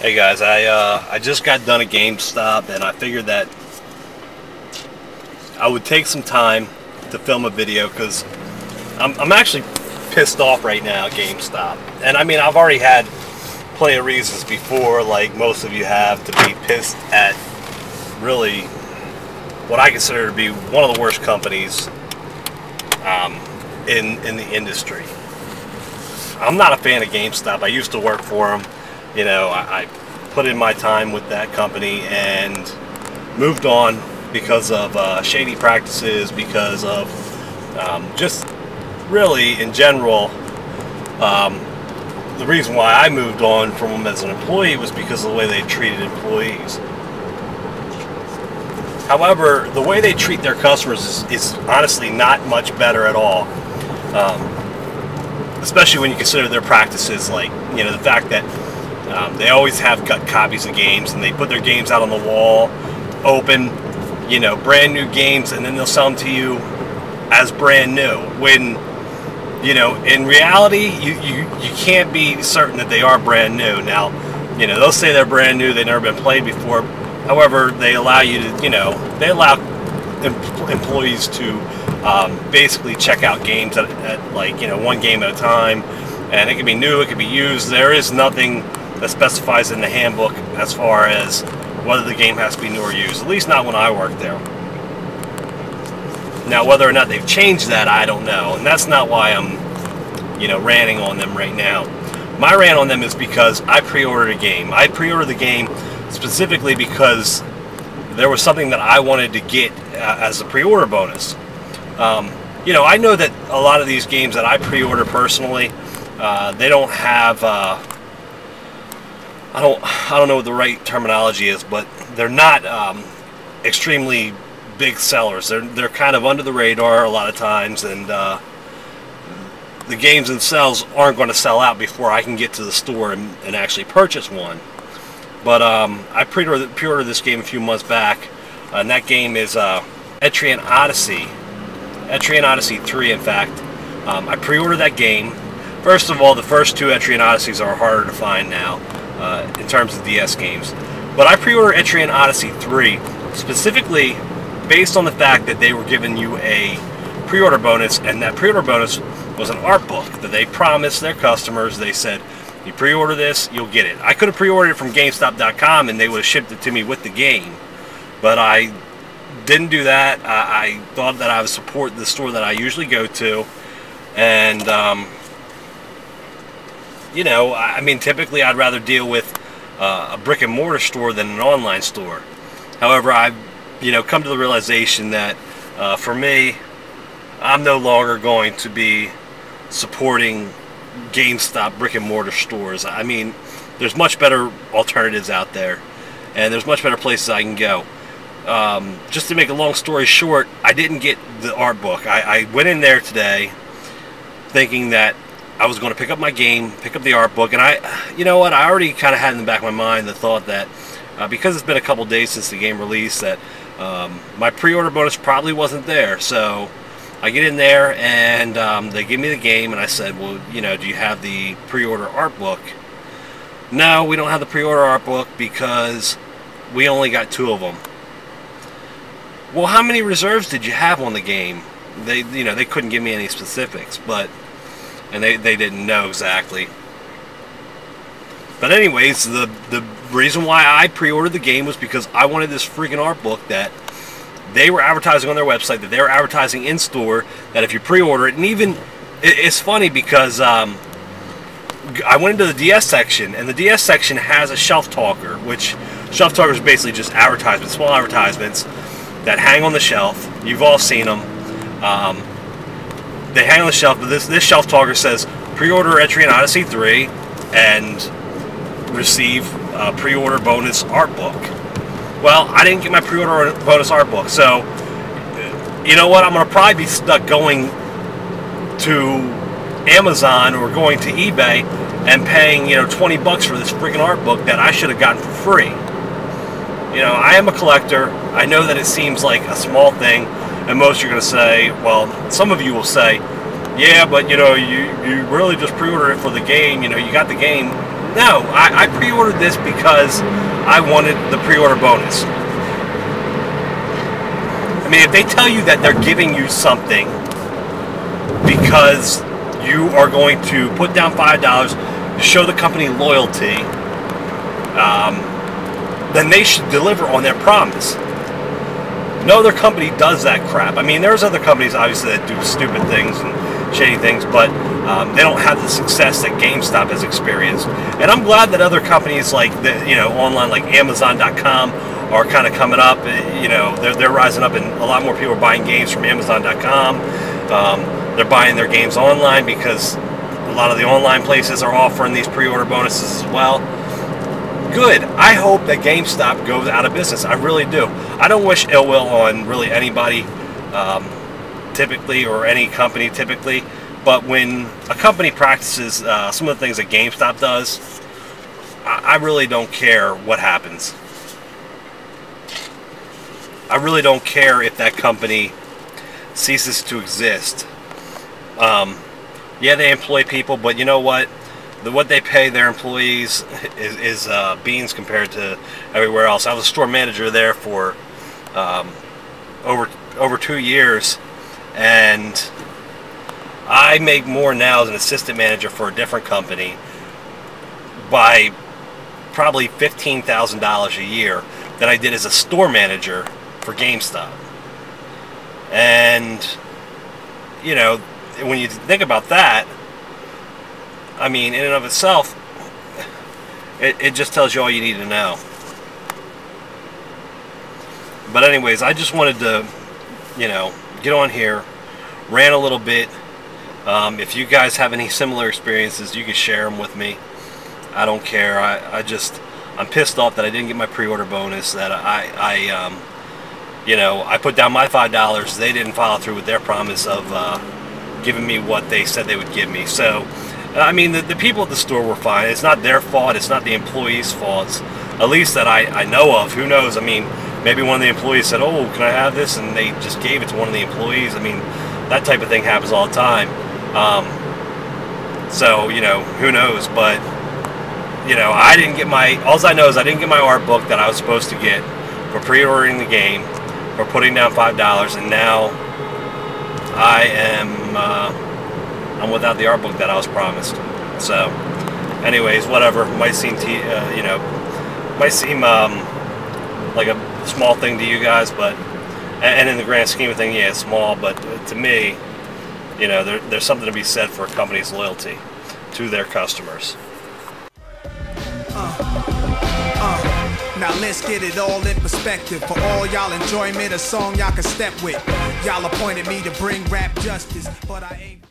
Hey guys, I just got done at GameStop and I figured that I would take some time to film a video because I'm actually pissed off right now at GameStop. And I mean, I've already had plenty of reasons before, like most of you have, to be pissed at really what I consider to be one of the worst companies in the industry. I'm not a fan of GameStop. I used to work for them. You know, I put in my time with that company and moved on because of shady practices, because of just really in general. The reason why I moved on from them as an employee was because of the way they treated employees. However, the way they treat their customers is honestly not much better at all. Especially when you consider their practices, like, you know, the fact that they always have cut copies of games and they put their games out on the wall, open, you know, brand new games, and then they'll sell them to you as brand new. When, you know, in reality, you can't be certain that they are brand new. Now, you know, they'll say they're brand new, they've never been played before. However, they allow you to, you know, they allow employees to basically check out games at like, you know, one game at a time, and it can be new, it can be used. There is nothing that specifies in the handbook as far as whether the game has to be new or used, at least not when I worked there. Now, whether or not they've changed that, I don't know, and that's not why I'm, you know, ranting on them right now. My rant on them is because I pre-ordered a game. I pre-ordered the game specifically because there was something that I wanted to get as a pre-order bonus. You know, I know that a lot of these games that I pre-order personally, they don't have, I don't know what the right terminology is, but they're not extremely big sellers. They're kind of under the radar a lot of times, and the games themselves aren't going to sell out before I can get to the store and actually purchase one. But I pre-ordered this game a few months back, and that game is Etrian Odyssey. Etrian Odyssey 3, in fact. I pre-ordered that game. First of all, the first two Etrian Odysseys are harder to find now in terms of DS games. But I pre-ordered Etrian Odyssey 3 specifically based on the fact that they were giving you a pre-order bonus, and that pre-order bonus was an art book that they promised their customers. They said, you pre-order this, you'll get it. I could have pre-ordered it from GameStop.com and they would have shipped it to me with the game. But I didn't do that. I thought that I would support the store that I usually go to. And, you know, I mean, typically I'd rather deal with a brick and mortar store than an online store. However, I've, you know, come to the realization that for me, I'm no longer going to be supporting GameStop brick and mortar stores. I mean, there's much better alternatives out there, and there's much better places I can go. Just to make a long story short, I didn't get the art book. I went in there today thinking that I was going to pick up my game, pick up the art book, and you know what, I already kind of had in the back of my mind the thought that because it's been a couple days since the game released, that my pre-order bonus probably wasn't there. So I get in there and they give me the game, and I said, well, you know, do you have the pre-order art book? No, we don't have the pre-order art book because we only got 2 of them. Well, how many reserves did you have on the game? They, you know, they couldn't give me any specifics, but, and they didn't know exactly. But anyways, the reason why I pre-ordered the game was because I wanted this freaking art book that they were advertising on their website, that they were advertising in store, that if you pre-order it, and even, it's funny because I went into the DS section, and the DS section has a shelf talker, which shelf talker is basically just advertisements, small advertisements that hang on the shelf. You've all seen them. They hang on the shelf, but this shelf talker says, pre-order Etrian Odyssey 3 and receive a pre-order bonus art book. Well, I didn't get my pre-order bonus art book, so you know what? I'm going to probably be stuck going to Amazon or going to eBay and paying, you know, 20 bucks for this freaking art book that I should have gotten for free. You know, I am a collector. I know that it seems like a small thing, and most are going to say, well, some of you will say, yeah, but you know, you really just pre-ordered it for the game. You know, you got the game. No, I pre-ordered this because I wanted the pre-order bonus. I mean, if they tell you that they're giving you something because you are going to put down $5 to show the company loyalty, then they should deliver on their promise. No other company does that crap. I mean, there's other companies, obviously, that do stupid things and shady things, but they don't have the success that GameStop has experienced. And I'm glad that other companies like online, like Amazon.com, are kind of coming up. They're rising up, and a lot more people are buying games from Amazon.com. They're buying their games online because a lot of the online places are offering these pre-order bonuses as well. Good. I hope that GameStop goes out of business. I really do. I don't wish ill will on really anybody, typically, or any company typically. But when a company practices some of the things that GameStop does, I really don't care what happens. I really don't care if that company ceases to exist. Yeah, they employ people, but you know what? What they pay their employees is beans compared to everywhere else. I was a store manager there for over 2 years, and I make more now as an assistant manager for a different company by probably $15,000 a year than I did as a store manager for GameStop. And when you think about that, I mean, in and of itself, it just tells you all you need to know. But anyways, I just wanted to, get on here, rant a little bit. If you guys have any similar experiences, you can share them with me. I don't care. I'm pissed off that I didn't get my pre-order bonus, that I put down my $5. They didn't follow through with their promise of giving me what they said they would give me. So, I mean, the people at the store were fine. It's not their fault. It's not the employees' fault. At least that I know of. Who knows? I mean, maybe one of the employees said, "Oh, can I have this?" and they just gave it to one of the employees. I mean, that type of thing happens all the time. So, who knows? But, I didn't get all I know is I didn't get my art book that I was supposed to get for pre-ordering the game, for putting down $5, and now I'm without the art book that I was promised. So, anyways, whatever. Might seem like a small thing to you guys, but and in the grand scheme of things, yeah, it's small. But to me, there's something to be said for a company's loyalty to their customers. Now let's get it all in perspective. For all y'all enjoyment, a song y'all can step with. Y'all appointed me to bring rap justice, but I ain't